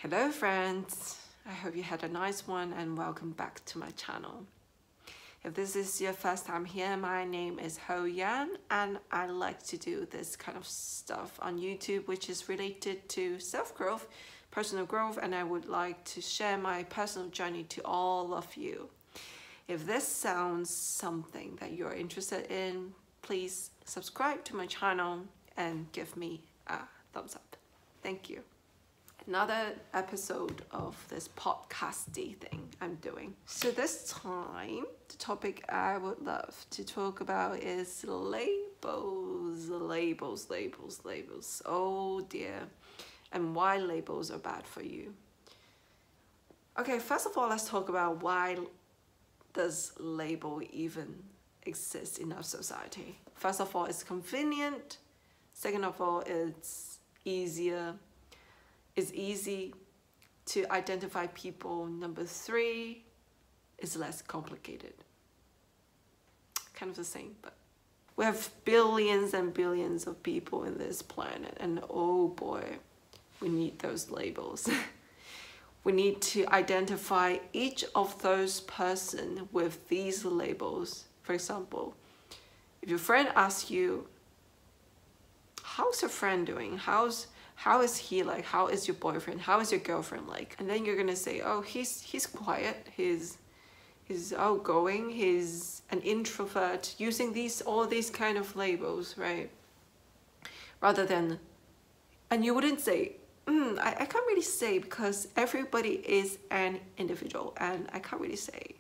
Hello friends, I hope you had a nice one and welcome back to my channel. If this is your first time here, my name is Ho Yan and I like to do this kind of stuff on YouTube which is related to self-growth, personal growth, and I would like to share my personal journey to all of you. If this sounds something that you're interested in, please subscribe to my channel and give me a thumbs up. Thank you. Another episode of this podcasty thing I'm doing. So this time, the topic I would love to talk about is labels. Oh dear. And why labels are bad for you. Okay, first of all, let's talk about why does label even exist in our society. First of all, it's convenient. Second of all, it's easier. It's easy to identify people. Number three, it's less complicated. Kind of the same, but we have billions and billions of people in this planet, and oh boy, we need those labels. We need to identify each of those persons with these labels. For example, if your friend asks you, how's your friend doing? How is he like? How is your boyfriend? How is your girlfriend like? And then you're gonna say, oh, he's quiet, he's outgoing, he's an introvert, using all these kind of labels, right? Rather than, and you wouldn't say, I can't really say because everybody is an individual and I can't really say.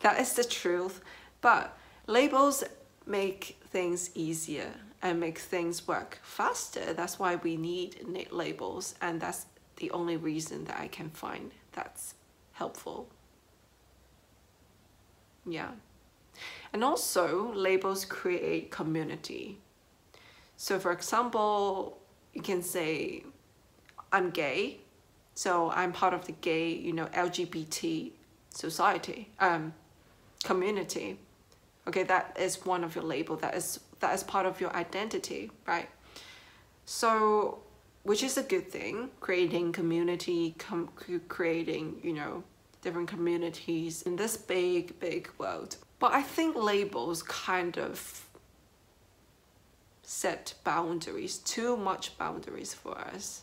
That is the truth, but labels make things easier and make things work faster. That's why we need labels, and that's the only reason that I can find that's helpful. Yeah. And also, labels create community. So for example, you can say, I'm gay, so I'm part of the gay, LGBT society, community. Okay, that is one of your labels. That is part of your identity, right? So, which is a good thing, creating community, creating, different communities in this big world. But I think labels kind of set boundaries, too much boundaries for us.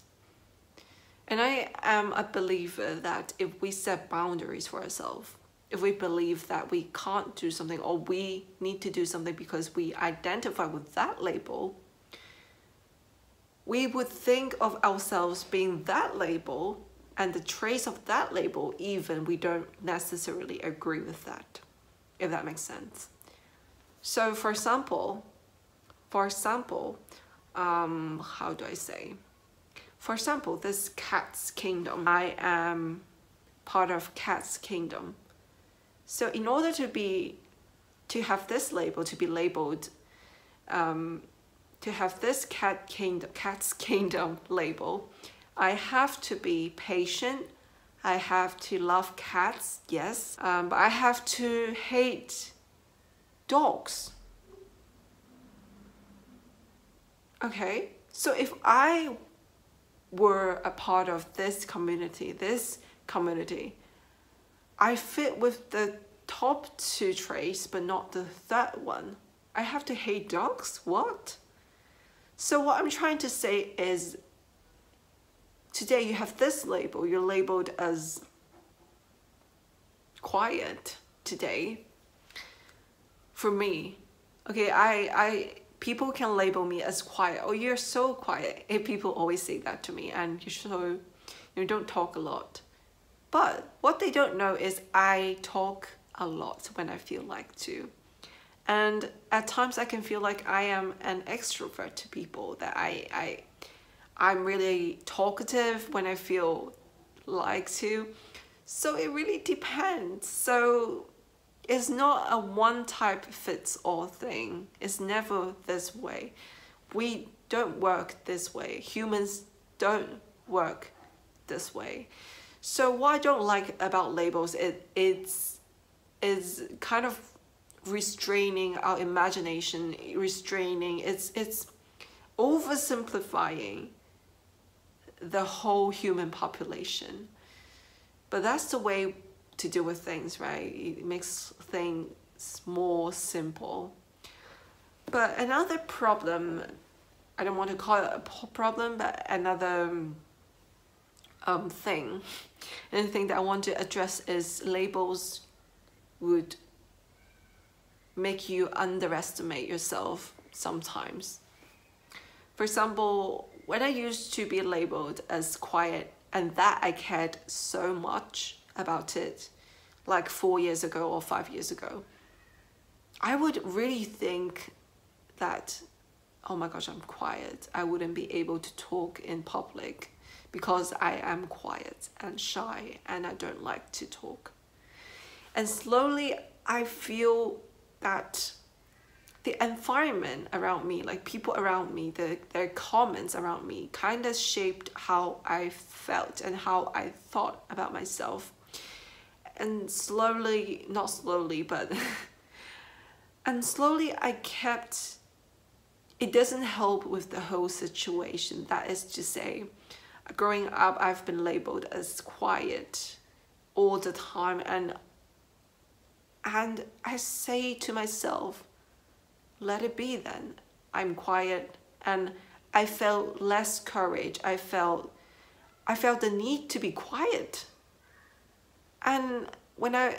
And I am a believer that if we set boundaries for ourselves, if we believe that we can't do something or we need to do something because we identify with that label, we would think of ourselves being that label and the trace of that label, even we don't necessarily agree with that, if that makes sense. So for example, how do I say? For example, this cat's kingdom. I am part of cat's kingdom. So in order to have this label, to be labeled, to have this cat's kingdom label, I have to be patient. I have to love cats, yes, but I have to hate dogs. Okay, so if I were a part of this community, I fit with the top two traits, but not the third one. I have to hate dogs? What? So what I'm trying to say is, today you have this label. You're labeled as quiet today. For me, okay, people can label me as quiet. Oh, you're so quiet. And people always say that to me, and you don't talk a lot. But what they don't know is I talk a lot when I feel like to. And at times I can feel like I am an extrovert to people, that I'm really talkative when I feel like to. So it really depends. So it's not a one type fits all thing. It's never this way. We don't work this way. Humans don't work this way. So what I don't like about labels, it's kind of restraining our imagination, it's oversimplifying the whole human population. But that's the way to deal with things, right? It makes things more simple. But another problem, I don't want to call it a problem, but another thing that I want to address is labels would make you underestimate yourself sometimes. For example, when I used to be labeled as quiet, and that I cared so much about it, like 4 years ago or 5 years ago, I would really think that, oh my gosh, I'm quiet. I wouldn't be able to talk in public because I am quiet and shy and I don't like to talk. And slowly I feel that the environment around me, like people around me, their comments around me kind of shaped how I felt and how I thought about myself. And slowly, not slowly, but and slowly I kept, it doesn't help with the whole situation. That is to say, growing up, I've been labeled as quiet all the time, and I say to myself, let it be then. I'm quiet, and I felt less courage. I felt the need to be quiet. And when I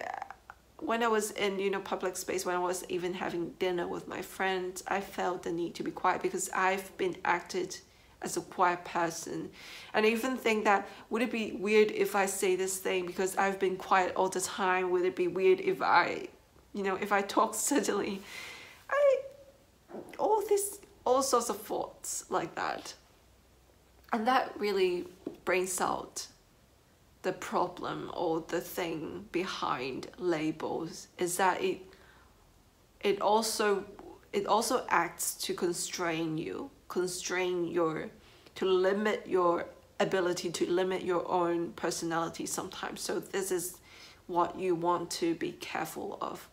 was in, you know, public space, when I was even having dinner with my friends, I felt the need to be quiet because I've been acted as a quiet person. And I even think that, would it be weird if I say this thing because I've been quiet all the time? Would it be weird if I, you know, if I talk suddenly? All sorts of thoughts like that. And that really brings out the problem or the thing behind labels, is that it also acts to constrain you, to limit your ability, to limit your own personality sometimes. So this is what you want to be careful of.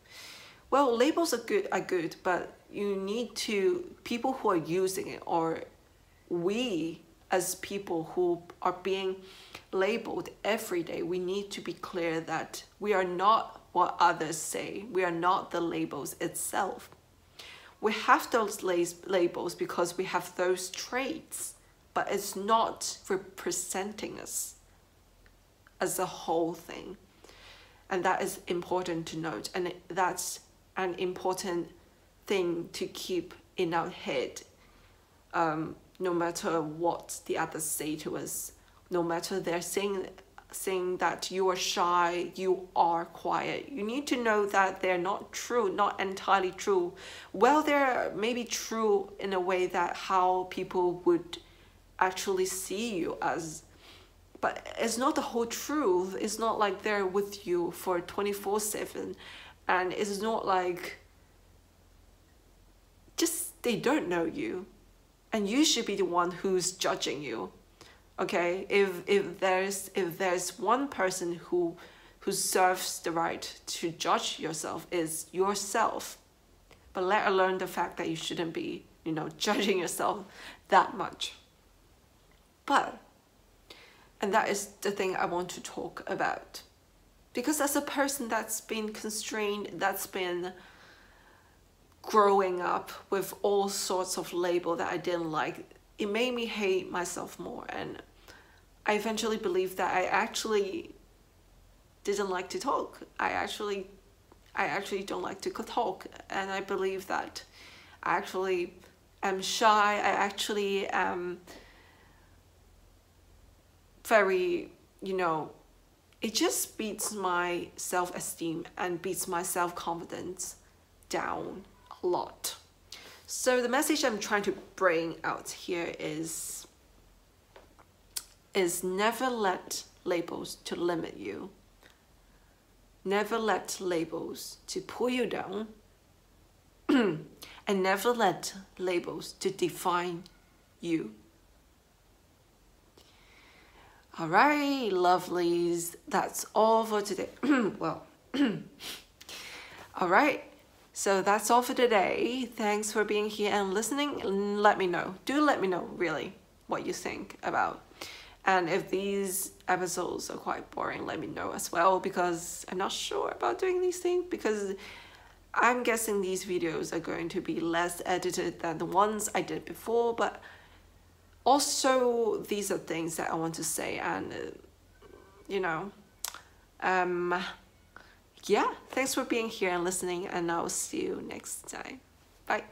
Well, labels are good, but you need to, people who are using it, or we as people who are being labeled every day, we need to be clear that we are not what others say. We are not the labels itself. We have those labels because we have those traits, but it's not representing us as a whole thing. And that is important to note. And that's an important thing to keep in our head, no matter what the others say to us, no matter they're saying that you are shy, you are quiet. You need to know that they're not true, not entirely true. Well, they're maybe true in a way that how people would actually see you as, but it's not the whole truth. It's not like they're with you for 24/7, and it's not like just they don't know you, and you should be the one who's judging you. Okay, if there's one person who serves the right to judge yourself, is yourself. But let alone the fact that you shouldn't be, you know, judging yourself that much. And that is the thing I want to talk about. Because as a person that's been constrained, that's been growing up with all sorts of labels that I didn't like, it made me hate myself more. And I eventually believed that I actually didn't like to talk. I actually don't like to talk. And I believe that I actually am shy. I actually am very, you know, it just beats my self-esteem and beats my self-confidence down a lot. So the message I'm trying to bring out here is never let labels to limit you. Never let labels to pull you down. And never let labels to define you. All right, lovelies, that's all for today. Well, all right, so that's all for today. Thanks for being here and listening. Let me know. Do let me know, really, what you think about And if these episodes are quite boring, let me know as well, because I'm not sure about doing these things, because I'm guessing these videos are going to be less edited than the ones I did before, but also these are things that I want to say, and you know, yeah, thanks for being here and listening, and I'll see you next time. Bye.